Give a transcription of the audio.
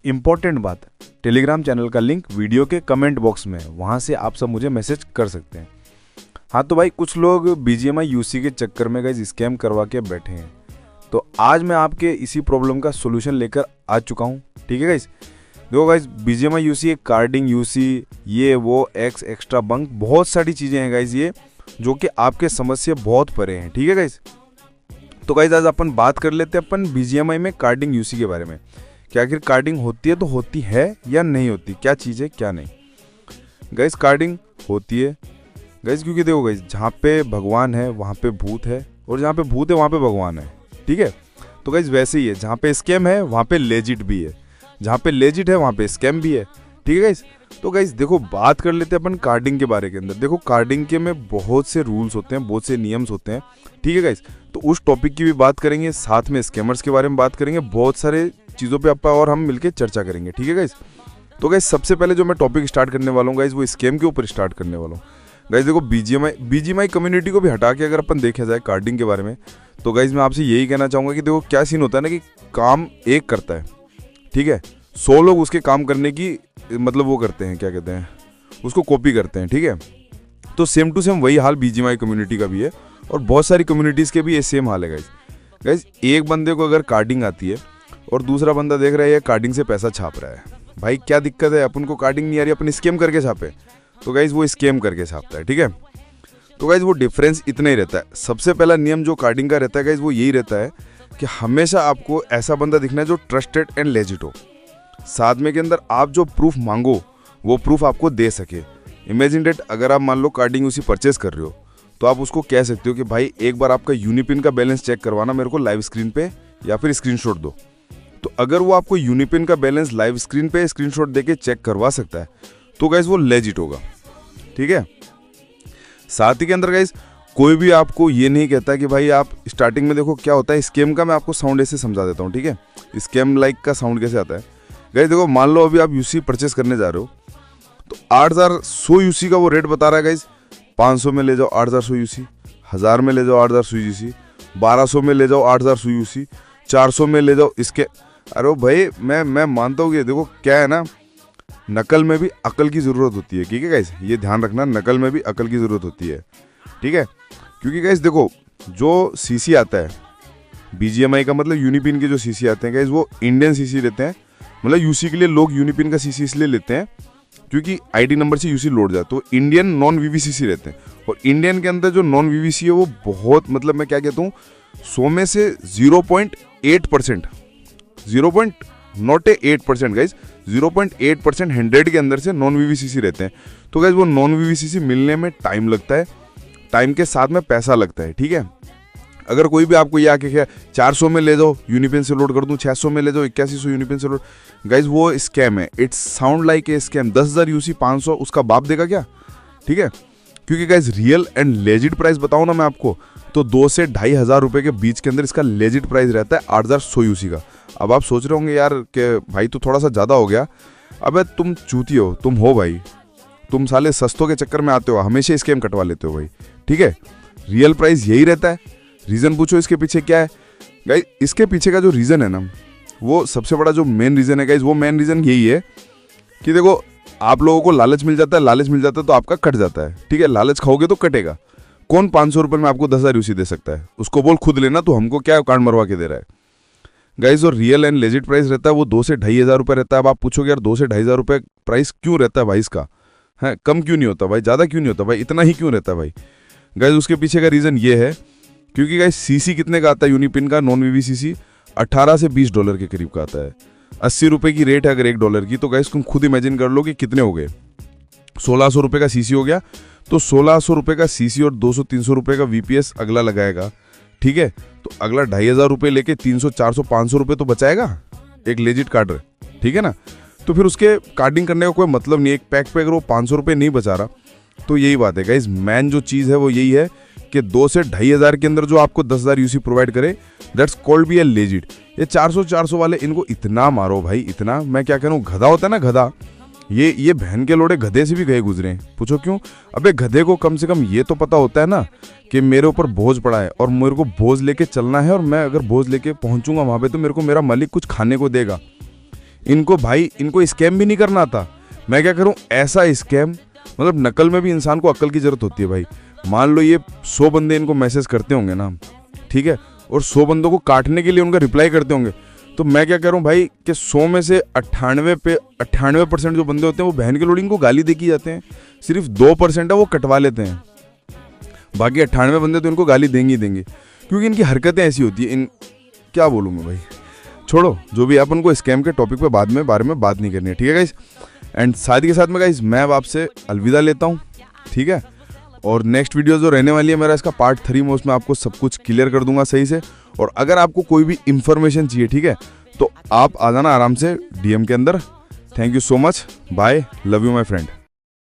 Important बात, Telegram channel का link video के कमेंट बॉक्स में है, वहाँ से आप सब मुझे मैसेज कर सकते हैं। हाँ तो भाई कुछ लोग BGMI UC के चक्कर में गाइज स्कैम करवा के बैठे हैं, तो आज मैं आपके इसी प्रॉब्लम का सोल्यूशन लेकर आ चुका हूँ। ठीक है गाइज, देखो गाइज BGMI UC एक कार्डिंग UC ये वो एक्स्ट्रा बंक बहुत सारी चीज़ें हैं गाइज ये जो कि आपके समझ से बहुत परे हैं। ठीक है गाइज, तो गाइज आज अपन बात कर लेते हैं अपन BGMI में कार्डिंग UC के बारे में कि आखिर कार्डिंग होती है तो होती है या नहीं होती, क्या चीज़ है क्या नहीं। गाइज कार्डिंग होती है गाइज, क्योंकि देखो गाइज जहाँ पे भगवान है वहाँ पे भूत है और जहाँ पे भूत है वहाँ पे भगवान है। ठीक है, तो गाइज वैसे ही है, जहाँ पे स्कैम है वहाँ पे लेजिट भी है, जहाँ पे लेजिट है वहाँ पे स्कैम भी है। ठीक है गाइज, तो गाइज देखो बात कर लेते हैं अपन कार्डिंग के बारे के अंदर। देखो कार्डिंग के में बहुत से रूल्स होते हैं, बहुत से नियम्स होते हैं। ठीक है गाइज, तो उस टॉपिक की भी बात करेंगे, साथ में स्कैमर्स के बारे में बात करेंगे, बहुत सारे चीज़ों पे आप और हम मिलकर चर्चा करेंगे। ठीक है गाइज, तो गाइज सबसे पहले जो मैं टॉपिक स्टार्ट करने वाला हूँ गाइज वो स्कैम के ऊपर स्टार्ट करने वाला हूँ। गाइज देखो BGMI कम्युनिटी को भी हटा के अगर अपन देखा जाए कार्डिंग के बारे में, तो गाइज मैं आपसे यही कहना चाहूँगा कि देखो क्या सीन होता है ना कि काम एक करता है, ठीक है, 100 लोग उसके काम करने की मतलब वो करते हैं, क्या कहते हैं, उसको कॉपी करते हैं। ठीक है, तो सेम टू सेम वही हाल BGMI कम्युनिटी का भी है और बहुत सारी कम्युनिटीज़ के भी ये सेम हाल है गाइज। गाइज एक बंदे को अगर कार्डिंग आती है और दूसरा बंदा देख रहा है ये कार्डिंग से पैसा छाप रहा है, भाई क्या दिक्कत है, अपन को कार्डिंग नहीं आ रही, अपन स्कैम करके छापे, तो गाइज वो स्कैम करके छापता है। ठीक है, तो गाइज वो डिफरेंस इतना ही रहता है। सबसे पहला नियम जो कार्डिंग का रहता है गाइज वो यही रहता है कि हमेशा आपको ऐसा बंदा दिखना है जो ट्रस्टेड एंड लेजिट हो, साथ में के अंदर आप जो प्रूफ मांगो वो प्रूफ आपको दे सके। इमेजिन डेट, अगर आप मान लो कार्डिंग उसी परचेस कर रहे हो तो आप उसको कह सकते हो कि भाई एक बार आपका यूनिपिन का बैलेंस चेक करवाना मेरे को लाइव स्क्रीन पे या फिर स्क्रीनशॉट दो। तो अगर वो आपको यूनिपिन का बैलेंस लाइव स्क्रीन पे स्क्रीनशॉट देके चेक करवा सकता है तो गाइज वो लेजिट होगा। ठीक है, साथ ही के अंदर गाइज कोई भी आपको ये नहीं कहता कि भाई आप स्टार्टिंग में देखो क्या होता है स्कैम का, मैं आपको साउंड ऐसे समझा देता हूँ। ठीक है, स्कैम लाइक का साउंड कैसे आता है गाइज, देखो मान लो अभी आप UC परचेस करने जा रहे हो तो 8100 UC का वो रेट बता रहा है गाइज, 500 में ले जाओ 8100 UC, 1000 में ले जाओ 8100 UC, 1200 में ले जाओ 8100 UC, 400 में ले जाओ इसके। अरे भाई मैं मानता हूँ कि देखो क्या है ना, नकल में भी अकल की ज़रूरत होती है। ठीक है गाइज, ये ध्यान रखना, नकल में भी अकल की ज़रूरत होती है। ठीक है, क्योंकि गाइज देखो जो CC आता है BGMI का मतलब यूनिपिन के जो CC आते हैं गाइज वो इंडियन CC रहते हैं। मतलब UC के लिए लोग यूनिपिन का CC इसलिए लेते हैं क्योंकि ID नंबर से UC लोड जाए, तो इंडियन नॉन VVCC रहते हैं। और इंडियन के अंदर जो नॉन VVC है वो बहुत मतलब मैं क्या कहता हूँ 100 में से 0.8%, 0.8% गाइज, 0.8% 100 के अंदर से नॉन VVCC रहते हैं। तो गाइज वो नॉन VVCC मिलने में टाइम लगता है, टाइम के साथ में पैसा लगता है। ठीक है, अगर कोई भी आपको ये आके क्या 400 में ले जाओ यूनिपिन से लोड कर दूं, 600 में ले जाओ 8100 यूनिपिन से लोड, गाइज वो स्कैम है, it's sound like a scam. 10,000 UC 500 उसका बाप देगा क्या। ठीक है, क्योंकि guys real and legit price बताऊं ना मैं आपको तो 2 से 2,500 रुपये के बीच के अंदर इसका लेजिट प्राइस रहता है 8100 UC का। अब आप सोच रहे होंगे यार कि भाई तो थोड़ा सा ज़्यादा हो गया, अबे तुम चूती हो, तुम हो भाई, तुम साले सस्तों के चक्कर में आते हो, हमेशा स्कैम कटवा लेते हो भाई। ठीक है, रियल प्राइस यही रहता है। रीज़न पूछो इसके पीछे क्या है गाइज, इसके पीछे का जो रीज़न है ना वो सबसे बड़ा जो मेन रीज़न है गाइज, वो मेन रीज़न यही है कि देखो आप लोगों को लालच मिल जाता है, लालच मिल जाता है तो आपका कट जाता है। ठीक है, लालच खाओगे तो कटेगा। कौन 500 रुपये में आपको 10,000 UC दे सकता है, उसको बोल खुद लेना, तो हमको क्या कांड मरवा के दे रहा है गाइज। और रियल एंड लेजिट प्राइस रहता है वो 2 से 2,500 रुपये रहता है। अब आप पूछोगे यार 2 से 2,500 रुपये प्राइस क्यों रहता है भाई इसका, है कम क्यों नहीं होता भाई, ज़्यादा क्यों नहीं होता भाई, इतना ही क्यों रहता है भाई गाइज। उसके पीछे का रीज़न ये है क्योंकि गाइज CC कितने का आता है यूनिपिन का नॉन VVCC, 18 से $20 के करीब का आता है। 80 रुपये की रेट है अगर $1 की, तो गाइज तुम खुद इमेजिन कर लो कि कितने हो गए, 1600 रुपये का CC हो गया। तो 1600 रुपये का CC और 200-300 रुपये का VPS अगला लगाएगा। ठीक है, तो अगला 2,500 रुपये लेके 300, 400, 500 रुपये तो बचाएगा एक लेजिट कार्डर। ठीक है ना, तो फिर उसके कार्डिंग करने का कोई मतलब नहीं है। एक पैक पे अगर वो 500 रुपये नहीं बचा रहा, तो यही बात है गाइज, मैन जो चीज़ है वो यही है कि 2 से 2,500 के अंदर जो आपको 10,000 UC प्रोवाइड करे, that's called be a legit. ये 400 वाले इनको इतना मारो भाई, इतना, मैं क्या कह रहा हूँ, गधा होता है ना गधा, ये बहन के लोड़े गधे से भी गए गुजरे हैं। पूछो क्यों, अबे गधे को कम से कम ये तो पता होता है ना कि मेरे ऊपर बोझ पड़ा है और मेरे को बोझ लेके चलना है, और मैं अगर बोझ लेके पहुंचूंगा वहां पे तो मेरे को मेरा मालिक कुछ खाने को देगा। इनको भाई इनको स्कैम भी नहीं करना आता। मैं क्या करूं, ऐसा स्कैम, मतलब नकल में भी इंसान को अक्ल की जरूरत होती है भाई। मान लो ये 100 बंदे इनको मैसेज करते होंगे ना, ठीक है, और 100 बंदों को काटने के लिए उनका रिप्लाई करते होंगे, तो मैं क्या करूं भाई कि 100 में से 98% जो बंदे होते हैं वो बहन के लोडिंग को गाली दे के जाते हैं, सिर्फ 2% है वो कटवा लेते हैं, बाकी 98 बंदे तो इनको गाली देंगे ही देंगे, क्योंकि इनकी हरकतें ऐसी होती है। क्या बोलूँ मैं भाई, छोड़ो जो भी, अपन को स्कैम के टॉपिक पे बारे में बात नहीं करनी है, ठीक है गाइस। एंड साथ ही के साथ में गाइस मैं अब आपसे अलविदा लेता हूँ, ठीक है। और नेक्स्ट वीडियो जो रहने वाली है मेरा, इसका पार्ट 3 में, उसमें आपको सब कुछ क्लियर कर दूंगा सही से। और अगर आपको कोई भी इंफॉर्मेशन चाहिए, ठीक है, तो आप आ जाना आराम से DM के अंदर। Thank you so much, bye, love you my friend.